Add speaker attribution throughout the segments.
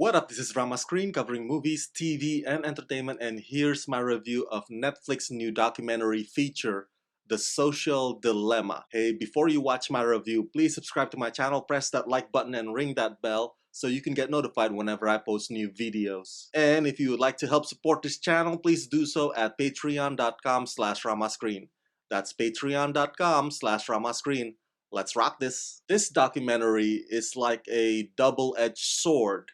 Speaker 1: What up, this is Rama Screen covering movies, TV, and entertainment, and here's my review of Netflix's new documentary feature, The Social Dilemma. Hey, before you watch my review, please subscribe to my channel, press that like button, and ring that bell so you can get notified whenever I post new videos. And if you would like to help support this channel, please do so at patreon.com/ramascreen. That's patreon.com/ramascreen. Let's rock this. This documentary is like a double-edged sword,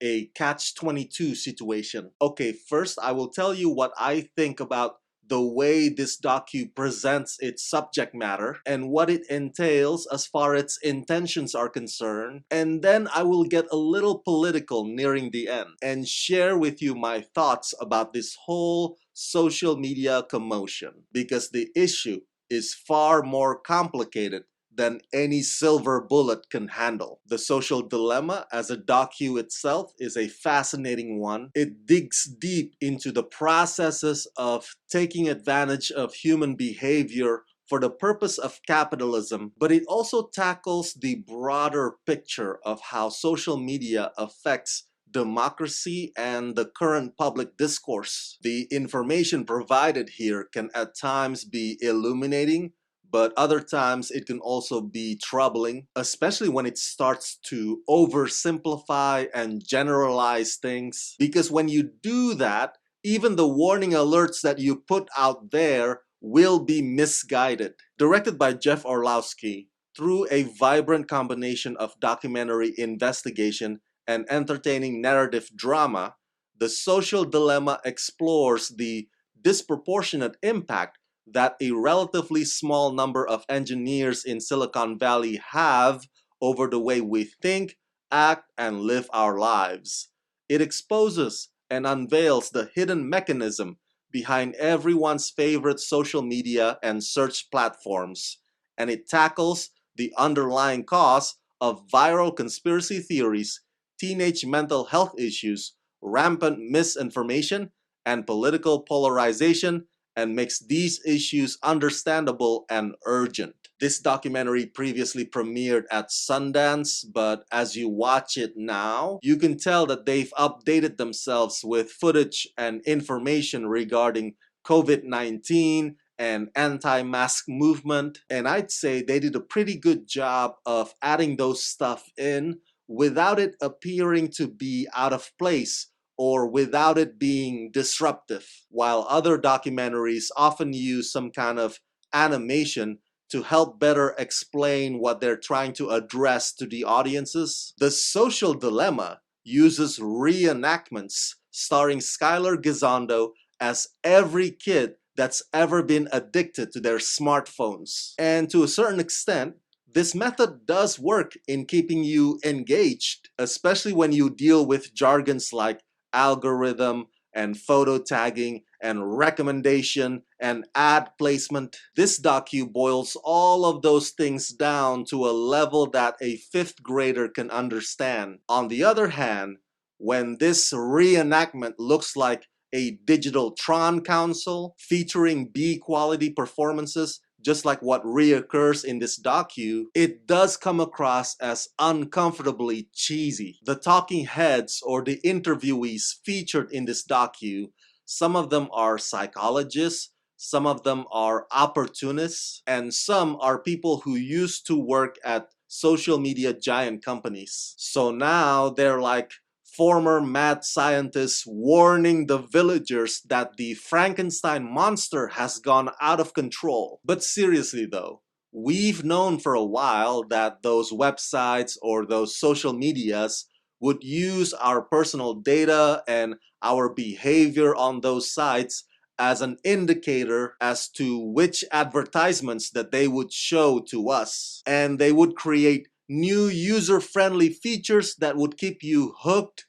Speaker 1: a catch-22 situation. Okay, first I will tell you what I think about the way this docu presents its subject matter and what it entails as far as its intentions are concerned, and then I will get a little political nearing the end and share with you my thoughts about this whole social media commotion, because the issue is far more complicated than any silver bullet can handle. The Social Dilemma as a docu itself is a fascinating one. It digs deep into the processes of taking advantage of human behavior for the purpose of capitalism, but it also tackles the broader picture of how social media affects democracy and the current public discourse. The information provided here can at times be illuminating, but other times it can also be troubling, especially when it starts to oversimplify and generalize things. Because when you do that, even the warning alerts that you put out there will be misguided. Directed by Jeff Orlowski, through a vibrant combination of documentary investigation and entertaining narrative drama, The Social Dilemma explores the disproportionate impact that a relatively small number of engineers in Silicon Valley have over the way we think, act, and live our lives. It exposes and unveils the hidden mechanism behind everyone's favorite social media and search platforms, and it tackles the underlying cause of viral conspiracy theories, teenage mental health issues, rampant misinformation, and political polarization, and makes these issues understandable and urgent. This documentary previously premiered at Sundance, but as you watch it now, you can tell that they've updated themselves with footage and information regarding COVID-19 and anti-mask movement, and I'd say they did a pretty good job of adding those stuff in without it appearing to be out of place or without it being disruptive. While other documentaries often use some kind of animation to help better explain what they're trying to address to the audiences, The Social Dilemma uses reenactments starring Skylar Gisondo as every kid that's ever been addicted to their smartphones. And to a certain extent, this method does work in keeping you engaged, especially when you deal with jargons like algorithm and photo tagging and recommendation and ad placement. This docu boils all of those things down to a level that a fifth grader can understand. On the other hand, when this reenactment looks like a digital Tron console featuring B-quality performances, just like what reoccurs in this docu, it does come across as uncomfortably cheesy. The talking heads or the interviewees featured in this docu, some of them are psychologists, some of them are opportunists, and some are people who used to work at social media giant companies. So now they're like former mad scientists warning the villagers that the Frankenstein monster has gone out of control. But seriously though, we've known for a while that those websites or those social medias would use our personal data and our behavior on those sites as an indicator as to which advertisements that they would show to us. And they would create new user-friendly features that would keep you hooked,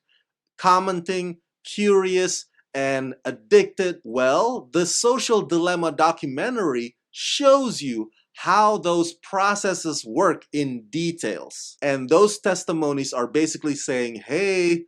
Speaker 1: commenting, curious, and addicted. Well, the Social Dilemma documentary shows you how those processes work in details. And those testimonies are basically saying, hey,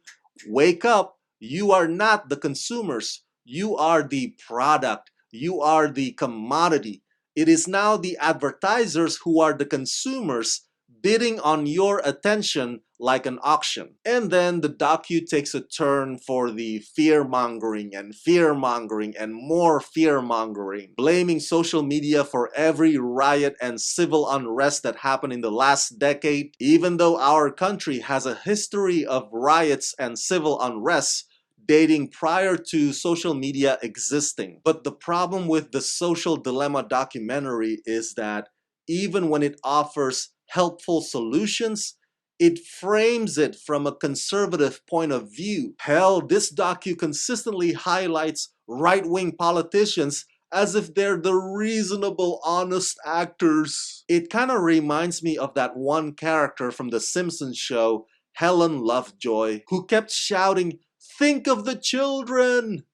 Speaker 1: wake up, you are not the consumers, you are the product, you are the commodity. It is now the advertisers who are the consumers bidding on your attention like an auction. And then the docu takes a turn for the fear-mongering and more fear-mongering, blaming social media for every riot and civil unrest that happened in the last decade, even though our country has a history of riots and civil unrest dating prior to social media existing. But the problem with the Social Dilemma documentary is that even when it offers helpful solutions, it frames it from a conservative point of view. Hell, this docu consistently highlights right-wing politicians as if they're the reasonable, honest actors. It kind of reminds me of that one character from The Simpsons show, Helen Lovejoy, who kept shouting, "Think of the children!"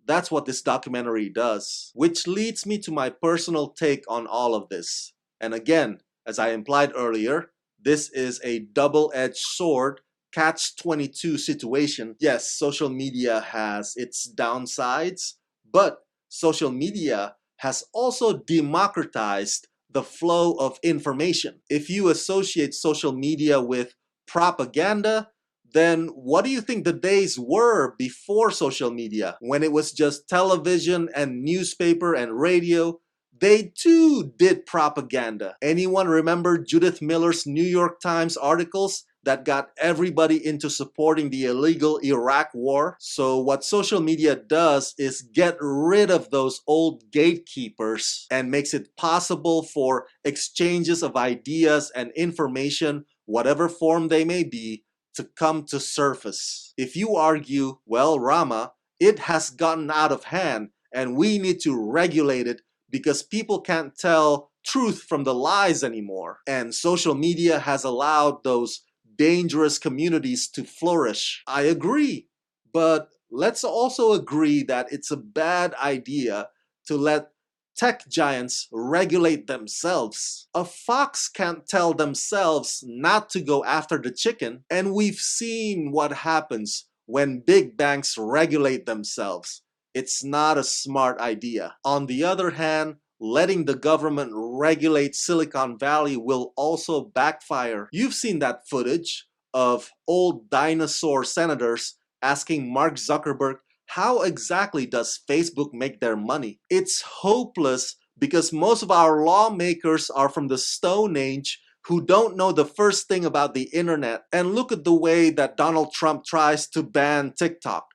Speaker 1: That's what this documentary does. Which leads me to my personal take on all of this. And again, as I implied earlier, this is a double-edged sword, catch-22 situation. Yes, social media has its downsides, but social media has also democratized the flow of information. If you associate social media with propaganda, then what do you think the days were before social media? When it was just television and newspaper and radio, they too did propaganda. Anyone remember Judith Miller's New York Times articles that got everybody into supporting the illegal Iraq war? So what social media does is get rid of those old gatekeepers and makes it possible for exchanges of ideas and information, whatever form they may be, to come to surface. If you argue, well, Rama, it has gotten out of hand and we need to regulate it because people can't tell truth from the lies anymore, and social media has allowed those dangerous communities to flourish, I agree. But let's also agree that it's a bad idea to let tech giants regulate themselves. A fox can't tell themselves not to go after the chicken, and we've seen what happens when big banks regulate themselves. It's not a smart idea. On the other hand, letting the government regulate Silicon Valley will also backfire. You've seen that footage of old dinosaur senators asking Mark Zuckerberg, how exactly does Facebook make their money? It's hopeless because most of our lawmakers are from the Stone Age who don't know the first thing about the internet. And look at the way that Donald Trump tries to ban TikTok.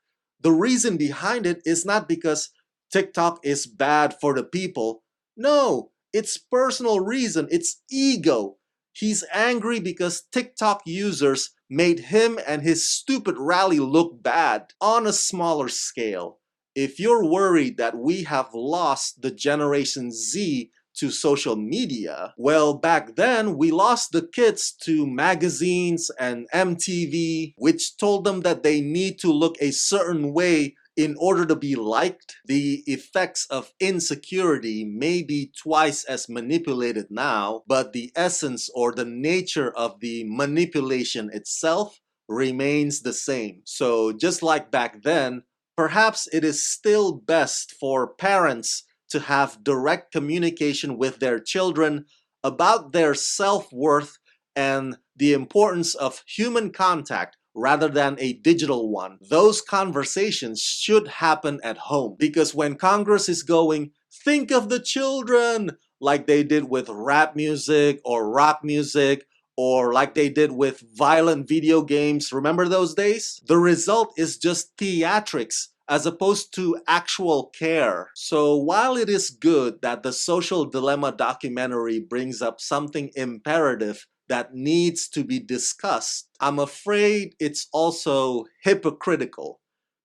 Speaker 1: The reason behind it is not because TikTok is bad for the people. No, it's personal reason, it's ego. He's angry because TikTok users made him and his stupid rally look bad. On a smaller scale, if you're worried that we have lost the Generation Z to social media, well, back then we lost the kids to magazines and MTV, which told them that they need to look a certain way in order to be liked. The effects of insecurity may be twice as manipulated now, but the essence or the nature of the manipulation itself remains the same. So just like back then, perhaps it is still best for parents to have direct communication with their children about their self-worth and the importance of human contact rather than a digital one. Those conversations should happen at home, because when Congress is going, think of the children, like they did with rap music or rock music, or like they did with violent video games, remember those days? The result is just theatrics as opposed to actual care. So while it is good that the Social Dilemma documentary brings up something imperative that needs to be discussed, I'm afraid it's also hypocritical,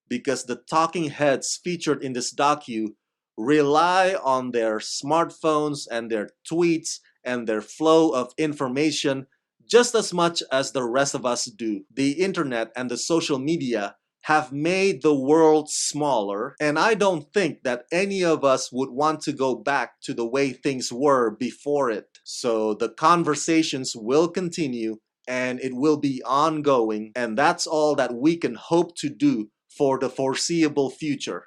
Speaker 1: because the talking heads featured in this docu rely on their smartphones and their tweets and their flow of information just as much as the rest of us do. The internet and the social media have made the world smaller, and I don't think that any of us would want to go back to the way things were before it. So the conversations will continue and it will be ongoing, and that's all that we can hope to do for the foreseeable future.